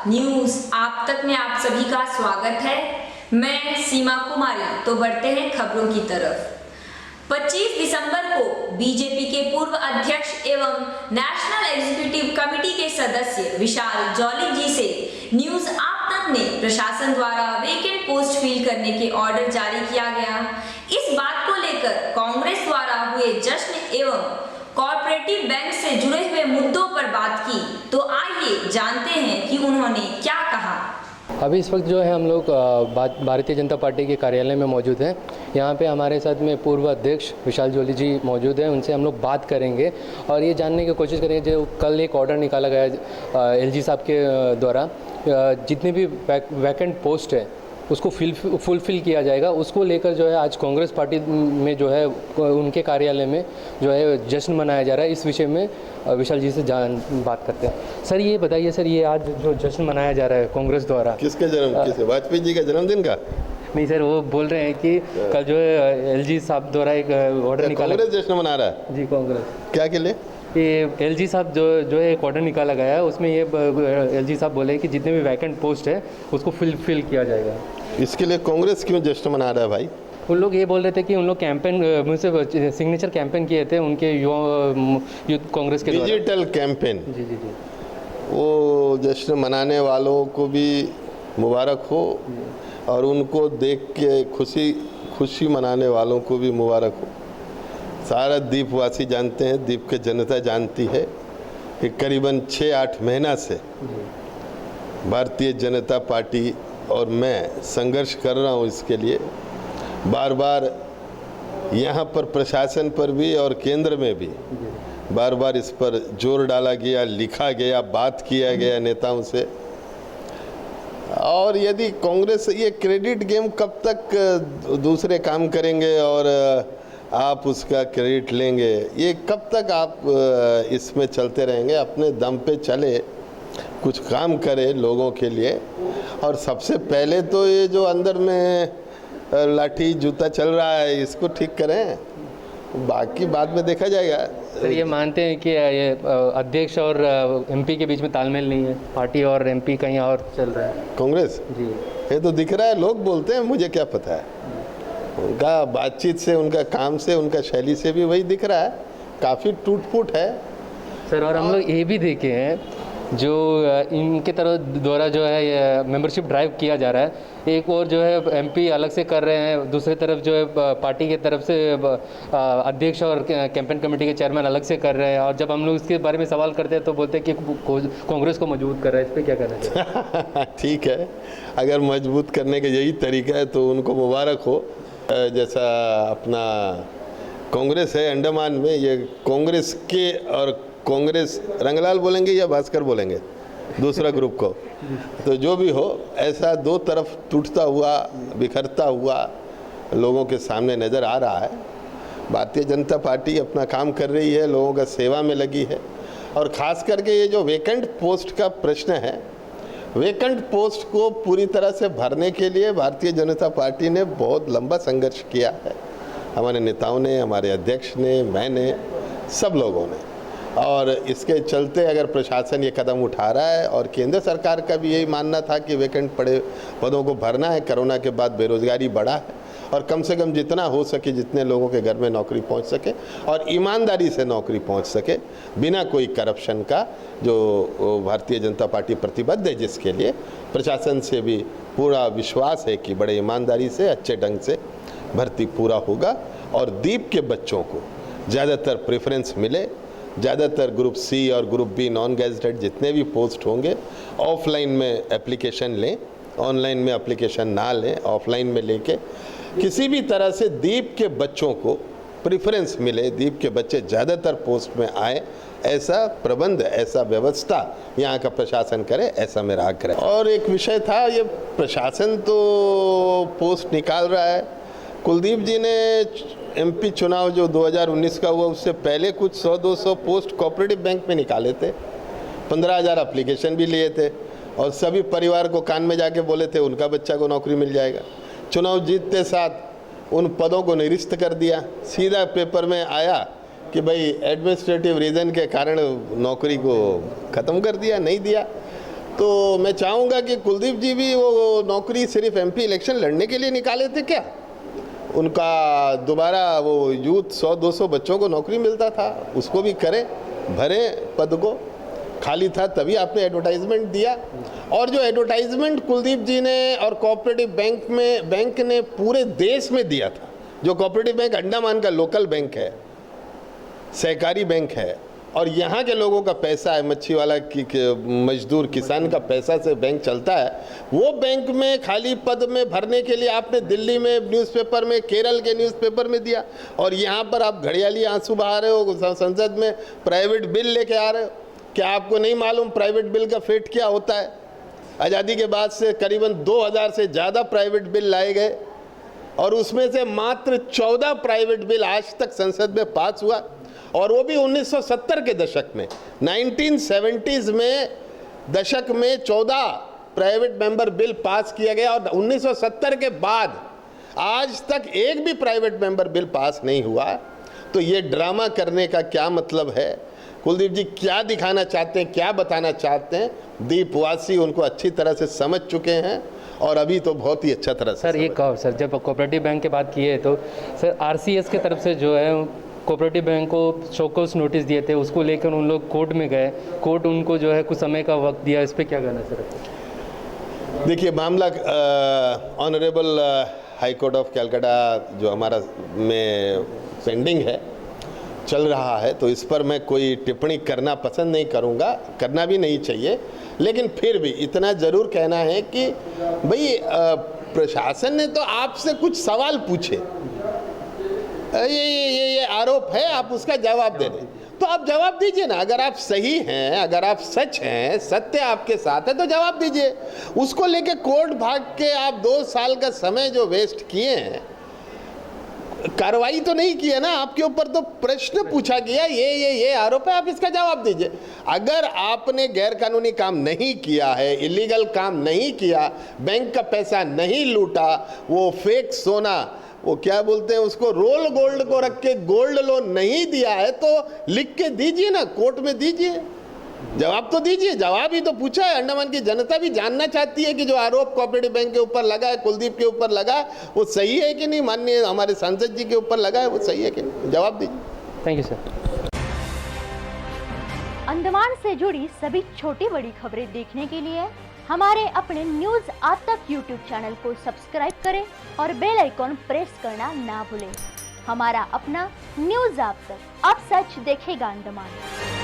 News आप तक में आप सभी का स्वागत है। मैं सीमा कुमारी। तो बढ़ते हैं खबरों की तरफ। 25 दिसंबर को बीजेपी के पूर्व अध्यक्ष एवं नेशनल एग्जीक्यूटिव कमेटी के सदस्य विशाल जॉली जी से न्यूज आप तक में प्रशासन द्वारा वेकेंट पोस्ट फिल करने के ऑर्डर जारी किया गया। इस बात को लेकर कांग्रेस द्वारा हुए जश्न एवं कॉर्पोरेटिव बैंक से जुड़े हुए मुद्दों पर बात की। तो आइए जानते हैं कि उन्होंने क्या कहा। अभी इस वक्त जो है हम लोग भारतीय जनता पार्टी के कार्यालय में मौजूद हैं। यहाँ पे हमारे साथ में पूर्व अध्यक्ष विशाल जॉली जी मौजूद हैं। उनसे हम लोग बात करेंगे और ये जानने की कोशिश करेंगे जो कल एक ऑर्डर निकाला गया एलजी साहब के द्वारा, जितने भी वैकेंट पोस्ट है उसको फुलफिल किया जाएगा। उसको लेकर जो है आज कांग्रेस पार्टी में जो है उनके कार्यालय में जो है जश्न मनाया जा रहा है। इस विषय में विशाल जी से बात करते हैं। सर ये बताइए सर, ये आज जो जश्न मनाया जा रहा है कांग्रेस द्वारा, किसके वाजपेयी जी का जन्मदिन का? नहीं सर, वो बोल रहे हैं कि कल जो है एलजी साहब द्वारा एक ऑर्डर निकाला। कांग्रेस जश्न मना रहा है जी? कांग्रेस क्या के लिए? ये एलजी साहब जो है एक ऑर्डर निकाला गया है, उसमें ये एलजी साहब बोले कि जितने भी वैकेंट पोस्ट है उसको फुलफिल किया जाएगा। इसके लिए कांग्रेस क्यों जश्न मना रहा है भाई? उन लोग ये बोल रहे थे कि उन लोग कैंपेन मुझसे सिग्नेचर कैंपेन किए थे उनके यूथ कांग्रेस के डिजिटल कैंपेन। जी जी जी। वो जश्न मनाने वालों को भी मुबारक हो और उनको देख के खुशी मनाने वालों को भी मुबारक हो। सारा द्वीपवासी जानते हैं, द्वीप की जनता जानती है कि करीबन 6-8 महीना से भारतीय जनता पार्टी और मैं संघर्ष कर रहा हूँ इसके लिए। बार बार यहाँ पर प्रशासन पर भी और केंद्र में भी बार बार इस पर जोर डाला गया, लिखा गया, बात किया गया नेताओं से। और यदि कांग्रेस ये क्रेडिट गेम कब तक दूसरे काम करेंगे और आप उसका क्रेडिट लेंगे, ये कब तक आप इसमें चलते रहेंगे? अपने दम पे चले, कुछ काम करे लोगों के लिए। और सबसे पहले तो ये जो अंदर में लाठी जूता चल रहा है इसको ठीक करें, बाकी बाद में देखा जाएगा। सर ये मानते हैं कि ये अध्यक्ष और एमपी के बीच में तालमेल नहीं है, पार्टी और एमपी कहीं और चल रहा है कांग्रेस जी? ये तो दिख रहा है, लोग बोलते हैं, मुझे क्या पता है। उनका बातचीत से, उनका काम से, उनका शैली से भी वही दिख रहा है, काफ़ी टूट फूट है सर। और हम लोग ये भी देखे हैं जो इनके तरफ द्वारा जो है ये मेंबरशिप ड्राइव किया जा रहा है। एक और जो है एमपी अलग से कर रहे हैं, दूसरी तरफ जो है पार्टी की तरफ से अध्यक्ष और कैंपेन कमेटी के चेयरमैन अलग से कर रहे हैं। और जब हम लोग इसके बारे में सवाल करते हैं तो बोलते हैं कि कांग्रेस को मजबूत कर रहा है। इस पर क्या कहना चाहिए? ठीक है, अगर मजबूत करने का यही तरीका है तो उनको मुबारक हो। जैसा अपना कांग्रेस है अंडमान में, ये कांग्रेस के और कांग्रेस रंगलाल बोलेंगे या भास्कर बोलेंगे दूसरा ग्रुप को, तो जो भी हो, ऐसा दो तरफ टूटता हुआ, बिखरता हुआ लोगों के सामने नज़र आ रहा है। भारतीय जनता पार्टी अपना काम कर रही है, लोगों का सेवा में लगी है। और ख़ास करके ये जो वेकेंट पोस्ट का प्रश्न है, वेकेंट पोस्ट को पूरी तरह से भरने के लिए भारतीय जनता पार्टी ने बहुत लंबा संघर्ष किया है। हमारे नेताओं ने, हमारे अध्यक्ष ने, मैंने, सब लोगों ने। और इसके चलते अगर प्रशासन ये कदम उठा रहा है, और केंद्र सरकार का भी यही मानना था कि वेकेंट पड़े पदों को भरना है। कोरोना के बाद बेरोजगारी बढ़ा है और कम से कम जितना हो सके, जितने लोगों के घर में नौकरी पहुंच सके और ईमानदारी से नौकरी पहुंच सके, बिना कोई करप्शन का, जो भारतीय जनता पार्टी प्रतिबद्ध है जिसके लिए, प्रशासन से भी पूरा विश्वास है कि बड़े ईमानदारी से, अच्छे ढंग से भर्ती पूरा होगा और द्वीप के बच्चों को ज़्यादातर प्रेफरेंस मिले। ज़्यादातर ग्रुप सी और ग्रुप बी नॉन गैजेटेड जितने भी पोस्ट होंगे, ऑफलाइन में एप्लीकेशन लें, ऑनलाइन में एप्लीकेशन ना लें, ऑफलाइन में लेके किसी भी तरह से द्वीप के बच्चों को प्रेफरेंस मिले, द्वीप के बच्चे ज़्यादातर पोस्ट में आए, ऐसा प्रबंध, ऐसा व्यवस्था यहाँ का प्रशासन करे, ऐसा मेरा आग्रह है। और एक विषय था, ये प्रशासन तो पोस्ट निकाल रहा है। कुलदीप जी ने एमपी चुनाव जो 2019 का हुआ, उससे पहले कुछ 100-200 पोस्ट कोऑपरेटिव बैंक में निकाले थे, 15,000 एप्लीकेशन भी लिए थे और सभी परिवार को कान में जाके बोले थे उनका बच्चा को नौकरी मिल जाएगा। चुनाव जीतते साथ उन पदों को निरस्त कर दिया। सीधा पेपर में आया कि भाई एडमिनिस्ट्रेटिव रीज़न के कारण नौकरी को ख़त्म कर दिया, नहीं दिया। तो मैं चाहूँगा कि कुलदीप जी भी वो नौकरी सिर्फ एमपी इलेक्शन लड़ने के लिए निकाले थे क्या? उनका दोबारा वो यूथ 100-200 बच्चों को नौकरी मिलता था, उसको भी करें, भरे पद को, खाली था तभी आपने एडवर्टाइजमेंट दिया। और जो एडवर्टाइजमेंट कुलदीप जी ने और कोऑपरेटिव बैंक ने पूरे देश में दिया था, जो कोऑपरेटिव बैंक अंडमान का लोकल बैंक है, सहकारी बैंक है, और यहाँ के लोगों का पैसा है, मच्छी वाला मजदूर किसान का पैसा से बैंक चलता है, वो बैंक में खाली पद में भरने के लिए आपने दिल्ली में न्यूज़पेपर में, केरल के न्यूज़पेपर में दिया, और यहाँ पर आप घड़ियाली आंसू बहा रहे हो, संसद में प्राइवेट बिल लेके आ रहे हो। क्या आपको नहीं मालूम प्राइवेट बिल का फेट क्या होता है? आज़ादी के बाद से करीबन 2000 से ज़्यादा प्राइवेट बिल लाए गए, और उसमें से मात्र 14 प्राइवेट बिल आज तक संसद में पास हुआ, और वो भी 1970 के दशक में। 1970s में दशक में 14 प्राइवेट मेंबर बिल पास किया गया, और 1970 के बाद आज तक एक भी प्राइवेट मेंबर बिल पास नहीं हुआ। तो ये ड्रामा करने का क्या मतलब है? कुलदीप जी क्या दिखाना चाहते हैं, क्या बताना चाहते हैं? दीपवासी उनको अच्छी तरह से समझ चुके हैं, और अभी तो बहुत ही अच्छा तरह से। सर एक और सर, जब कोऑपरेटिव बैंक की बात की है तो सर आरसीएस की तरफ से जो है कोऑपरेटिव बैंक को शोकॉज नोटिस दिए थे, उसको लेकर उन लोग कोर्ट में गए, कोर्ट उनको जो है कुछ समय का वक्त दिया, इस पर क्या कहना सर? देखिए, मामला honourable high court of Calcutta जो हमारा में पेंडिंग है, चल रहा है, तो इस पर मैं कोई टिप्पणी करना पसंद नहीं करूंगा, करना भी नहीं चाहिए। लेकिन फिर भी इतना ज़रूर कहना है कि भाई प्रशासन ने तो आपसे कुछ सवाल पूछे, ये आरोप है, आप उसका जवाब दे दें, तो आप जवाब दीजिए ना। अगर आप सही हैं, अगर आप सच हैं, सत्य आपके साथ है, तो जवाब दीजिए। उसको लेके कोर्ट भाग के आप 2 साल का समय जो वेस्ट किए हैं, कार्रवाई तो नहीं की है ना, आपके ऊपर तो प्रश्न पूछा गया, ये आरोप है, आप इसका जवाब दीजिए। अगर आपने गैरकानूनी काम नहीं किया है, इलीगल काम नहीं किया, बैंक का पैसा नहीं लूटा, वो फेक सोना, वो क्या बोलते हैं उसको, रोल गोल्ड को रख के गोल्ड लोन नहीं दिया है, तो लिख के दीजिए ना, कोर्ट में दीजिए, जवाब तो दीजिए। जवाब ही तो पूछा है। अंडमान की जनता भी जानना चाहती है कि जो आरोप कोऑपरेटिव बैंक के ऊपर लगा है, कुलदीप के ऊपर लगा है, वो सही है कि नहीं, माननीय हमारे सांसद जी के ऊपर लगा है, वो सही है कि नहीं, जवाब दीजिए। Thank you sir. अंडमान से जुड़ी सभी छोटी बड़ी खबरें देखने के लिए हमारे अपने न्यूज आज तक यूट्यूब चैनल को सब्सक्राइब करें और बेल आइकॉन प्रेस करना ना भूलें। हमारा अपना न्यूज आज तक, अब सच देखेगा अंडमान।